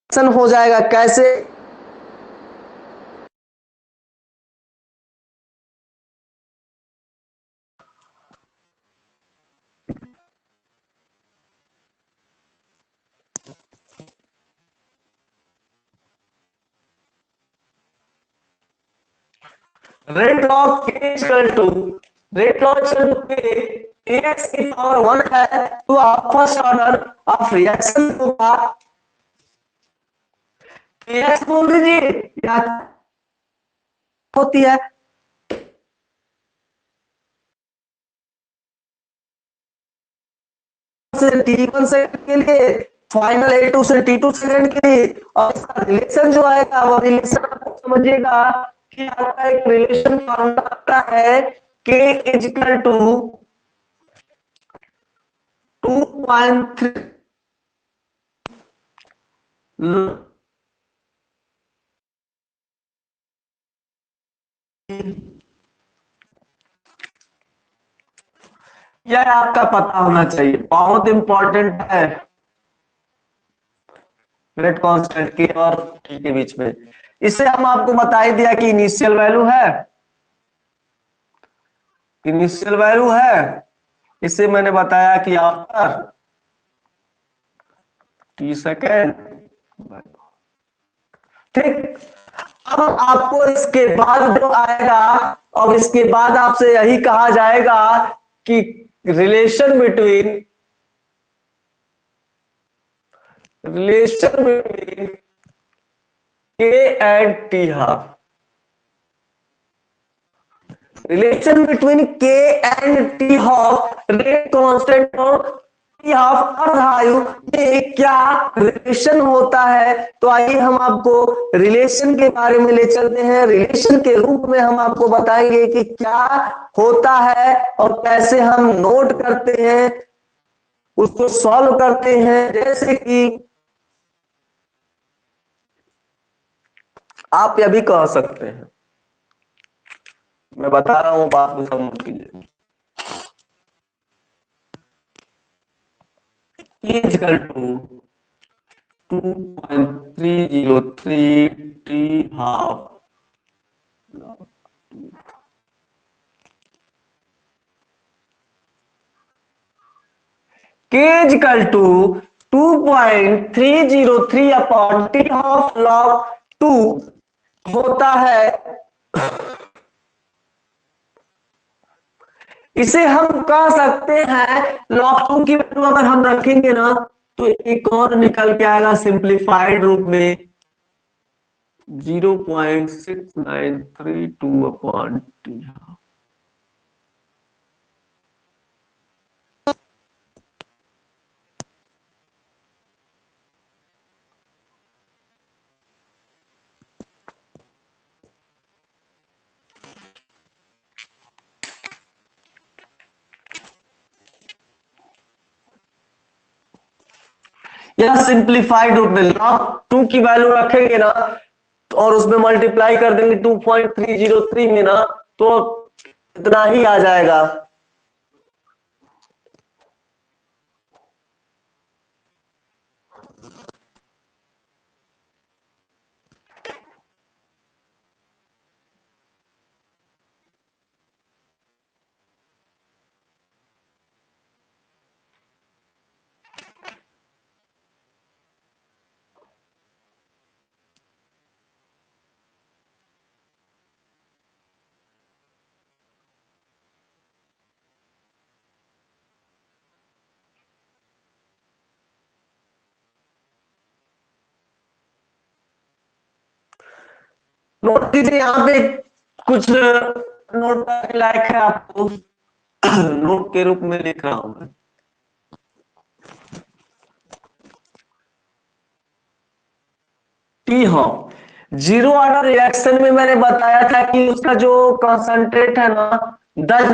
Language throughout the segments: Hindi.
हो जाएगा कैसे? रेट लॉग के इक्वल टू रेट लॉग के एक्स की पावर 1 है तो आप फर्स्ट ऑर्डर ऑफ रिएक्शन होगा एक्स बोल दीजिए या होती है से T1 सेकंड के लिए, फाइनल A2 से T2 सेकंड के लिए, और इसका रिलेशन जो आएगा वो रिलेशन आप समझिएगा कि आपका एक रिलेशन फॉर्मूला आता है K इज इक्वल टू 2.3 यह आपका पता होना चाहिए, बहुत इंपॉर्टेंट है रेट कांस्टेंट के और टी के बीच में। इससे हम आपको बता ही दिया कि इनिशियल वैल्यू है, इनिशियल वैल्यू है, इससे मैंने बताया कि आफ्टर टी सेकेंड। ठीक, अब आपको इसके बाद जो आएगा, अब इसके बाद आपसे यही कहा जाएगा कि relation between K and T half, relation between K and T half rate constant और टी हाफ अर्धायु, ये क्या रिलेशन होता है? तो आइए हम आपको रिलेशन के बारे में ले चलते हैं। रिलेशन के रूप में हम आपको बताएंगे कि क्या होता है और कैसे हम नोट करते हैं, उसको सॉल्व करते हैं। जैसे कि आप यह भी कह सकते हैं, मैं बता रहा हूं, बात को समझ कीजिए। इक्वल टू 2.303 टी हाफ के equal to 2.303 upon t half log 2 होता है। इसे हम कह सकते हैं लॉग 2 की वैल्यू अगर हम रखेंगे ना तो एक और निकल के आएगा सिंप्लीफाइड रूप में 0.6932 अपॉन टी। या सिंप्लीफाइड रूप में लॉग 2 की वैल्यू रखेंगे ना और उसमें मल्टीप्लाई कर देंगे 2.303 में ना तो इतना ही आ जाएगा। नोट कीजिए, यहाँ पे कुछ नोट करने लायक है, आपको नोट के रूप में लिख रहा हूं मैं। टी हाँ, जीरो ऑर्डर रिएक्शन में मैंने बताया था कि उसका जो कंसंट्रेट है ना does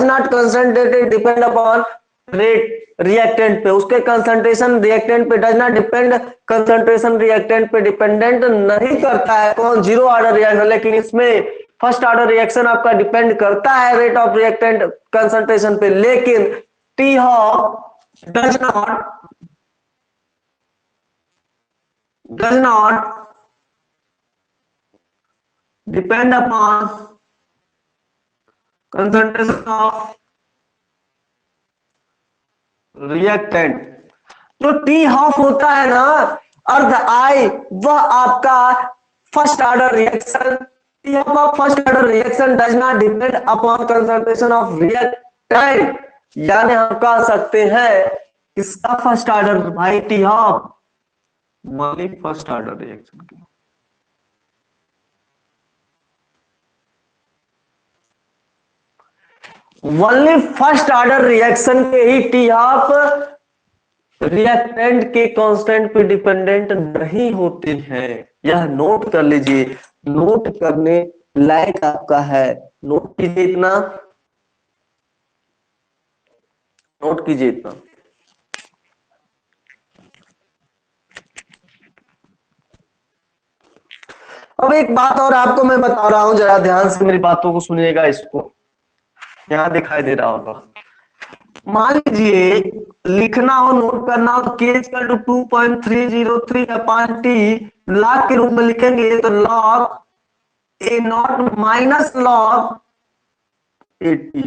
not concentrated depend upon rate reactant पे, उसके कंसंट्रेशन रिएक्टेंट पे does not depend, concentration reactant पे डिपेंडेंट नहीं करता है कौन, जीरो ऑर्डर रिएक्शन। लेकिन इसमें फर्स्ट ऑर्डर रिएक्शन आपका डिपेंड करता है रेट ऑफ रिएक्टेंट कंसंट्रेशन पे, लेकिन T does not does not depend upon concentration of reactant. जो टी हाफ होता है ना अर्ध आई, वह आपका first order reaction, T half of first order reaction does not depend upon concentration of reactant. यानी हम कह सकते हैं किसका फर्स्ट ऑर्डर भाई, T half Molly first order reaction की। ओनली फर्स्ट ऑर्डर रिएक्शन के ही टी हाफ रिएक्टेंट के कांस्टेंट पे डिपेंडेंट नहीं होती है। यह नोट कर लीजिए, नोट करने लायक आपका है। नोट कीजिए इतना, नोट कीजिए इतना। अब एक बात और आपको मैं बता रहा हूं, जरा ध्यान से मेरी बातों को सुनिएगा। इसको यहां दिखाई दे रहा होगा। मान लीजिए लिखना हो, नोट करना हो, k equal to 2.303 upon t log के रूप में लिखेंगे तो log a naught minus log 80।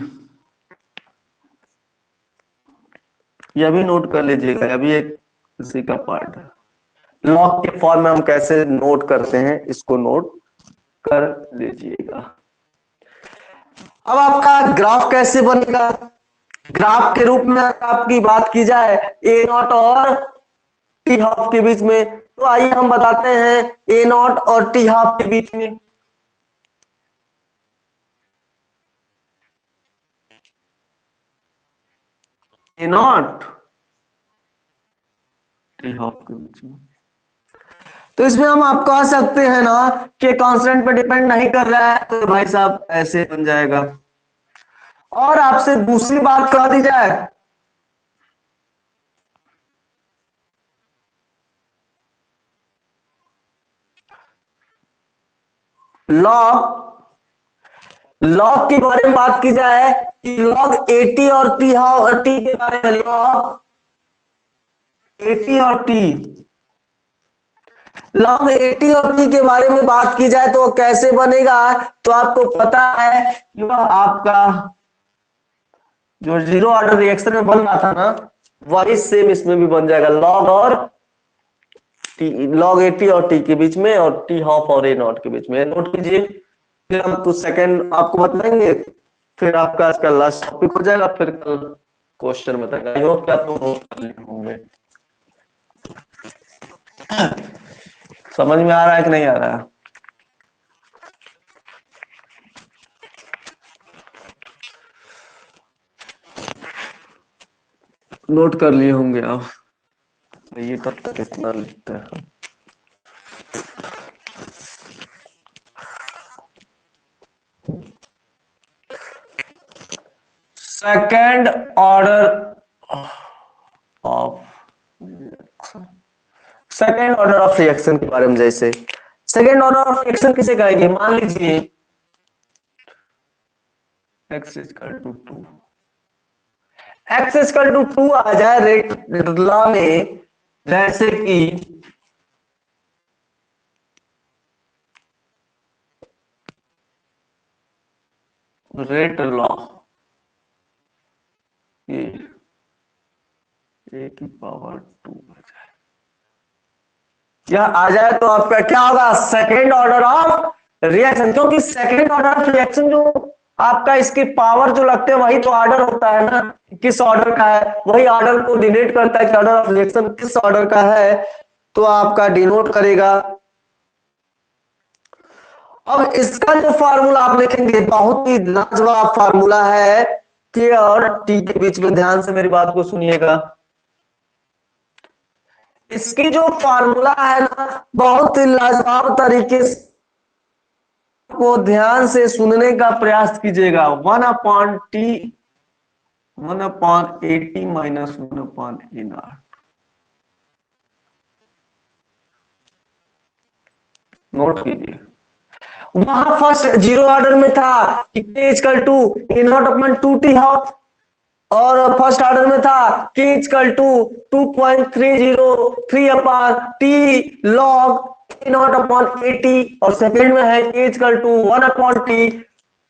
यह भी नोट कर लीजिएगा, अभी एक इसी का पार्ट है। लॉग के फॉर्म में हम कैसे नोट करते हैं इसको नोट कर लीजिएगा। अब आपका ग्राफ कैसे बनेगा, ग्राफ के रूप में आपकी बात की जाए ए नॉट और टी हाफ के बीच में, तो आइए हम बताते हैं ए नॉट और टी हाफ के बीच में। ए नॉट टी हाफ के बीच में, तो इसमें हम आप कह सकते हैं ना कि कांस्टेंट पे डिपेंड नहीं कर रहा है, तो भाई साहब ऐसे बन जाएगा। और आपसे दूसरी बात कह दी जाए, लॉग लॉग के बारे में बात की जाए कि लॉग 80 और टी हाफ टी के बारे में, लॉग 80 और टी, लॉग 80 और टी के बारे में बात की जाए तो कैसे बनेगा, तो आपको पता है कि वह आपका जो जीरो ऑर्डर रिएक्शन में बन रहा था ना, वही सेम इसमें भी बन जाएगा। लॉग और टी, लॉग 80 और टी के बीच में और टी हाफ और ए नॉट के बीच में। नोट कीजिए, फिर हम कुछ सेकंड आपको बताएंगे, फिर आपका आज का लास्ट टॉपिक हो जाएगा, फिर कल क्वेश्चन बताएगा। आई होप कि आप लोग नोट कर लिए होंगे। समझ में आ रहा है कि नहीं आ रहा है? नोट कर लिए होंगे आप। ये तब तक इतना लिखते हैं। Second order of second order of reaction के बारे में, जैसे सेकेंड ऑर्डर ऑफ रिएक्शन किसे कहेंगे, मान लीजिए x equal to 2, x equal to 2 आ जाए रेट लॉ में, जैसे कि रेट लॉ ए की पावर 2 आ जाए, यह आ जाए तो आपका क्या होगा, सेकेंड ऑर्डर ऑफ रिएक्शन। क्योंकि सेकेंड ऑर्डर ऑफ रिएक्शन जो आपका इसकी पावर जो लगते हैं वही तो ऑर्डर होता है ना, किस ऑर्डर का है, वही ऑर्डर को डिनोट करता है कि ऑर्डर ऑफ रिएक्शन किस ऑर्डर का है, तो आपका डिनोट करेगा। अब इसका जो फार्मूला आप लिखेंगे बहुत ही लाजवाब फार्मूला है, के और टी के बीच में। ध्यान से मेरी बात को सुनिएगा, इसकी जो फार्मूला है ना बहुत ही लाजवाब तरीके से को ध्यान से सुनने का प्रयास कीजिएगा। 1/T 1/80 minus 1/A0। नोट कीजिए, वहां फर्स्ट जीरो ऑर्डर में था k equal to A0/2 t half, और फर्स्ट ऑर्डर में था k equal to 2.303 upon t log naught upon 80 और सेकंड में है k equal to 1 upon t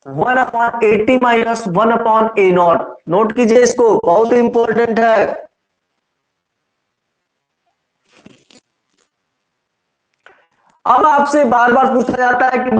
1 upon 80 minus 1 upon a naught. Note कीजिए इसको, बहुत इंपॉर्टेंट है। अब आपसे बार बार पूछा जाता है कि